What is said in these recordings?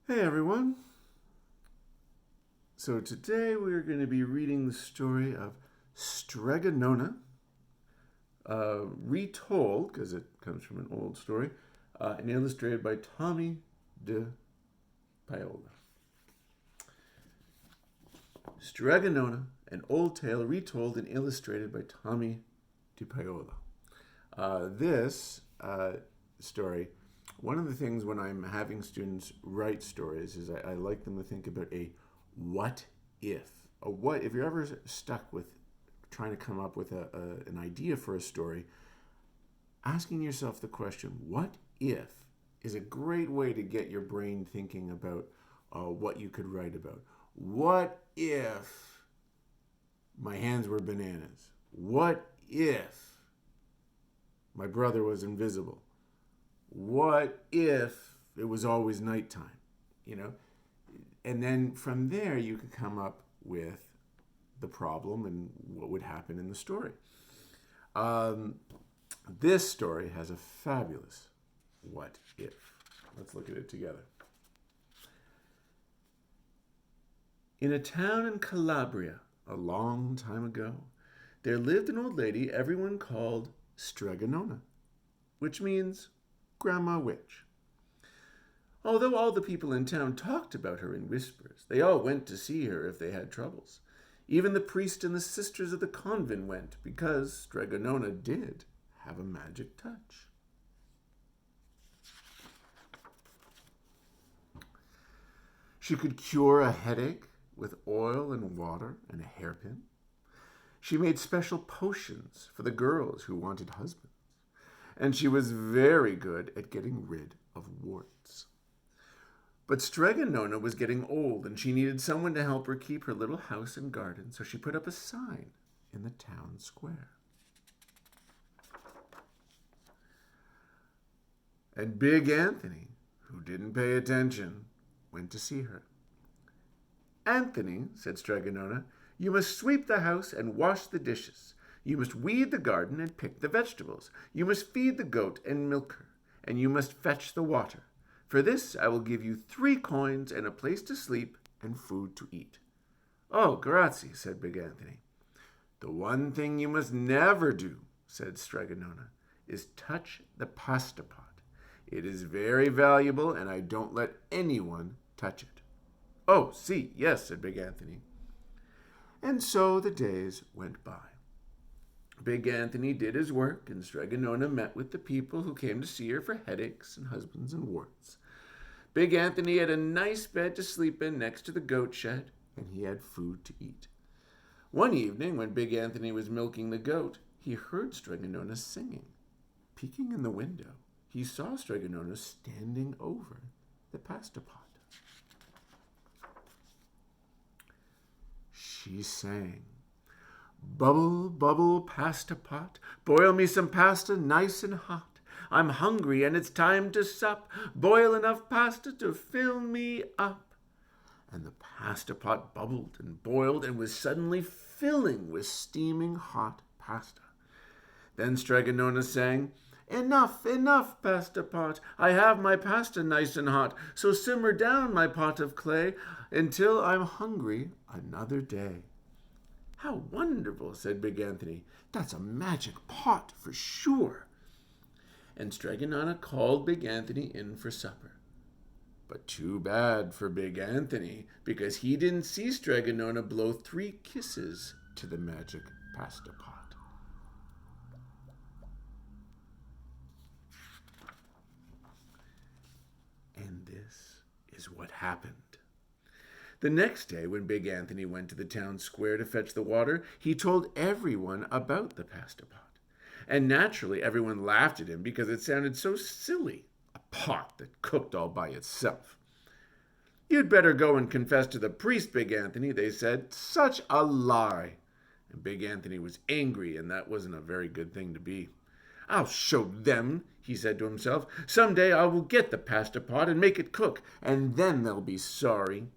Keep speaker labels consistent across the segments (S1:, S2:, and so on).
S1: Hey everyone. So today we're going to be reading the story of Strega Nona, retold, because it comes from an old story, and illustrated by Tomie de Paola. Strega Nona, an old tale retold and illustrated by Tomie de Paola. This story, one of the things when I'm having students write stories is I like them to think about a what if. If you're ever stuck with trying to come up with an idea for a story, asking yourself the question, what if, is a great way to get your brain thinking about what you could write about. What if my hands were bananas? What if my brother was invisible? What if it was always nighttime? You know? And then from there, you could come up with the problem and what would happen in the story. This story has a fabulous what if. Let's look at it together. In a town in Calabria, a long time ago, there lived an old lady everyone called Strega Nona, which means Grandma Witch. Although all the people in town talked about her in whispers, they all went to see her if they had troubles. Even the priest and the sisters of the convent went, because Strega Nona did have a magic touch. She could cure a headache with oil and water and a hairpin. She made special potions for the girls who wanted husbands. And she was very good at getting rid of warts. But Strega Nona was getting old, and she needed someone to help her keep her little house and garden, so she put up a sign in the town square. And Big Anthony, who didn't pay attention, went to see her. "Anthony," said Strega Nona, "you must sweep the house and wash the dishes. You must weed the garden and pick the vegetables. You must feed the goat and milk her, and you must fetch the water. For this I will give you 3 coins and a place to sleep and food to eat." "Oh, grazie," said Big Anthony. "The one thing you must never do," said Strega Nona, "is touch the pasta pot. It is very valuable, and I don't let anyone touch it." "Oh, si, yes," said Big Anthony. And so the days went by. Big Anthony did his work, and Strega Nona met with the people who came to see her for headaches and husbands and warts. Big Anthony had a nice bed to sleep in next to the goat shed, and he had food to eat. One evening, when Big Anthony was milking the goat, he heard Strega Nona singing. Peeking in the window, he saw Strega Nona standing over the pasta pot. She sang, "Bubble, bubble, pasta pot, boil me some pasta nice and hot. I'm hungry and it's time to sup. Boil enough pasta to fill me up." And the pasta pot bubbled and boiled and was suddenly filling with steaming hot pasta. Then Strega Nona sang, "Enough, enough, pasta pot. I have my pasta nice and hot, so simmer down, my pot of clay, until I'm hungry another day." "How wonderful," said Big Anthony. "That's a magic pot for sure." And Strega Nona called Big Anthony in for supper. But too bad for Big Anthony, because he didn't see Strega Nona blow 3 kisses to the magic pasta pot. And this is what happened. The next day, when Big Anthony went to the town square to fetch the water, he told everyone about the pasta pot. And naturally, everyone laughed at him because it sounded so silly, a pot that cooked all by itself. "You'd better go and confess to the priest, Big Anthony," they said. "Such a lie." And Big Anthony was angry, and that wasn't a very good thing to be. "I'll show them," he said to himself. "Some day I will get the pasta pot and make it cook, and then they'll be sorry."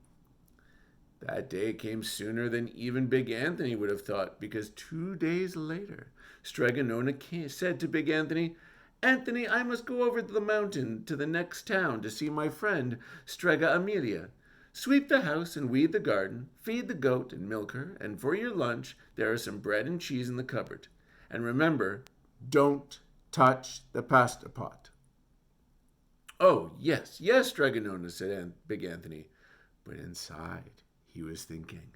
S1: That day came sooner than even Big Anthony would have thought, because 2 days later, Strega Nona said to Big Anthony, Anthony, I must go over the mountain to the next town to see my friend Strega Amelia. Sweep the house and weed the garden, feed the goat and milk her, and for your lunch there are some bread and cheese in the cupboard. And remember, don't touch the pasta pot. Oh, yes, yes, Strega Nona, said Big Anthony. But inside he was thinking,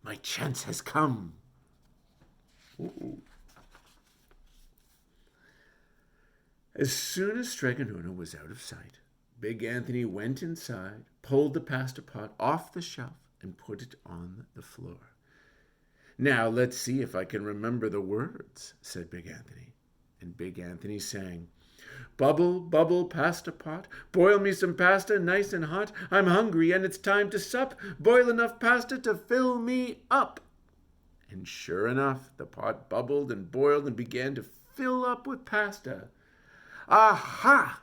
S1: my chance has come. Ooh. As soon as Strega Nona was out of sight, Big Anthony went inside, pulled the pasta pot off the shelf, and put it on the floor. Now let's see if I can remember the words, said Big Anthony. And Big Anthony sang, bubble, bubble, pasta pot, boil me some pasta nice and hot. I'm hungry and it's time to sup. Boil enough pasta to fill me up. And sure enough, the pot bubbled and boiled and began to fill up with pasta. Aha!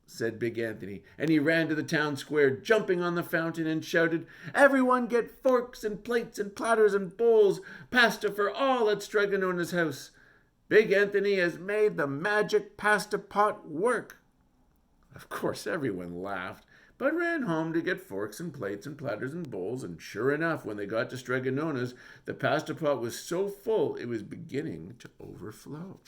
S1: Said Big Anthony, and he ran to the town square, jumping on the fountain, and shouted, everyone get forks and plates and platters and bowls, pasta for all at Strega Nona's house. Big Anthony has made the magic pasta pot work. Of course, everyone laughed, but ran home to get forks and plates and platters and bowls, and sure enough, when they got to Strega Nona's, the pasta pot was so full it was beginning to overflow.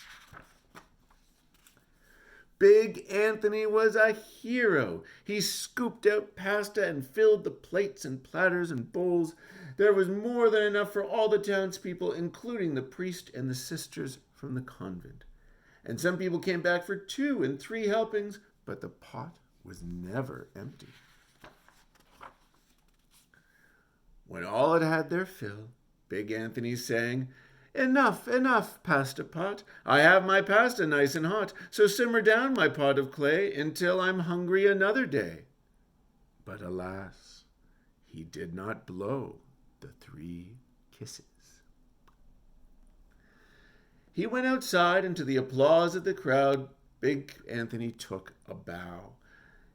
S1: Big Anthony was a hero. He scooped out pasta and filled the plates and platters and bowls. There was more than enough for all the townspeople, including the priest and the sisters from the convent. And some people came back for 2 and 3 helpings, but the pot was never empty. When all had had their fill, Big Anthony sang, enough, enough, pasta pot. I have my pasta nice and hot, so simmer down my pot of clay until I'm hungry another day. But alas, he did not blow the 3 kisses. He went outside, and to the applause of the crowd, Big Anthony took a bow.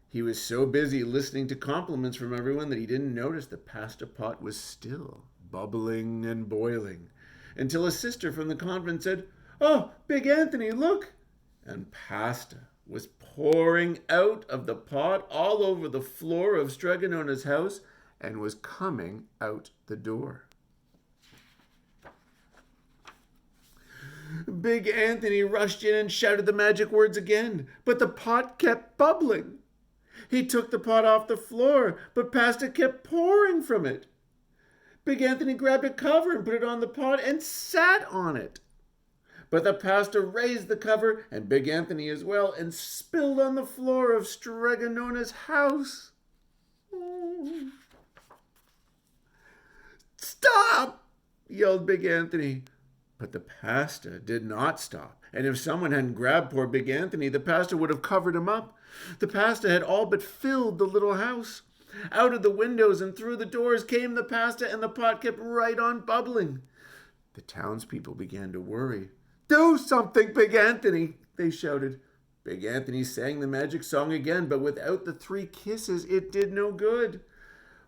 S1: He was so busy listening to compliments from everyone that he didn't notice the pasta pot was still bubbling and boiling, until a sister from the convent said, oh, Big Anthony, look! And pasta was pouring out of the pot all over the floor of Strega Nona's house and was coming out the door. Big Anthony rushed in and shouted the magic words again, but the pot kept bubbling. He took the pot off the floor, but pasta kept pouring from it. Big Anthony grabbed a cover and put it on the pot and sat on it. But the pasta raised the cover, and Big Anthony as well, and spilled on the floor of Strega Nona's house. Stop! Yelled Big Anthony. But the pasta did not stop, and if someone hadn't grabbed poor Big Anthony, the pasta would have covered him up. The pasta had all but filled the little house. Out of the windows and through the doors came the pasta, and the pot kept right on bubbling. The townspeople began to worry. Do something, Big Anthony, they shouted. Big Anthony sang the magic song again, but without the 3 kisses, it did no good.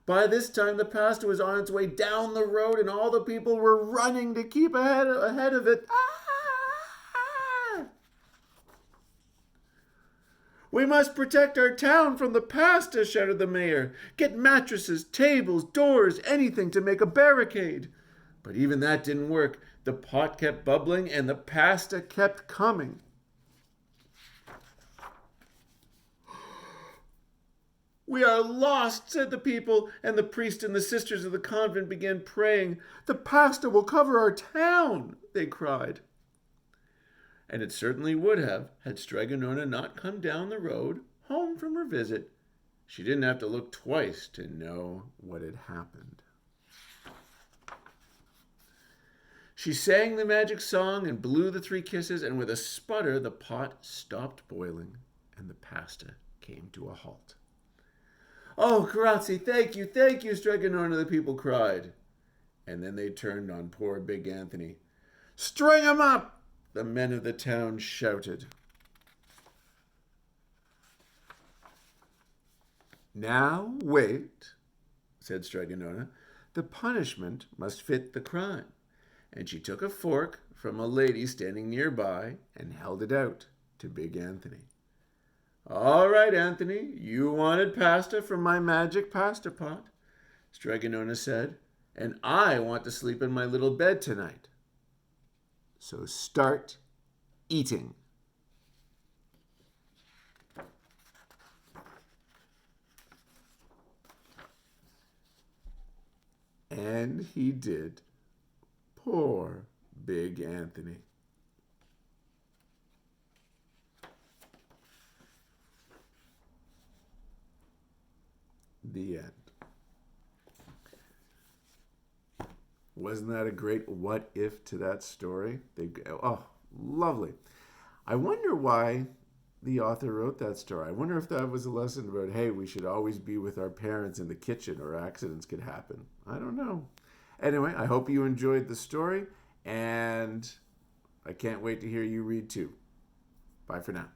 S1: By this time, the pasta was on its way down the road, and all the people were running to keep ahead of it. Ah! We must protect our town from the pasta, shouted the mayor. Get mattresses, tables, doors, anything to make a barricade. But even that didn't work. The pot kept bubbling, and the pasta kept coming. We are lost, said the people, and the priest and the sisters of the convent began praying. The pasta will cover our town, they cried. And it certainly would have, had Strega Nona not come down the road, home from her visit. She didn't have to look twice to know what had happened. She sang the magic song and blew the 3 kisses, and with a sputter the pot stopped boiling, and the pasta came to a halt. Oh, grazie, thank you, Strega Nona, the people cried. And then they turned on poor Big Anthony. String him up, the men of the town shouted. Now wait, said Strega Nona. The punishment must fit the crime. And she took a fork from a lady standing nearby and held it out to Big Anthony. All right, Anthony, you wanted pasta from my magic pasta pot, Strega Nona said, and I want to sleep in my little bed tonight. So start eating. And he did. Poor Big Anthony. The end. Wasn't that a great what if to that story? Oh, lovely. I wonder why the author wrote that story. I wonder if that was a lesson about, hey, we should always be with our parents in the kitchen or accidents could happen. I don't know. Anyway, I hope you enjoyed the story, and I can't wait to hear you read too. Bye for now.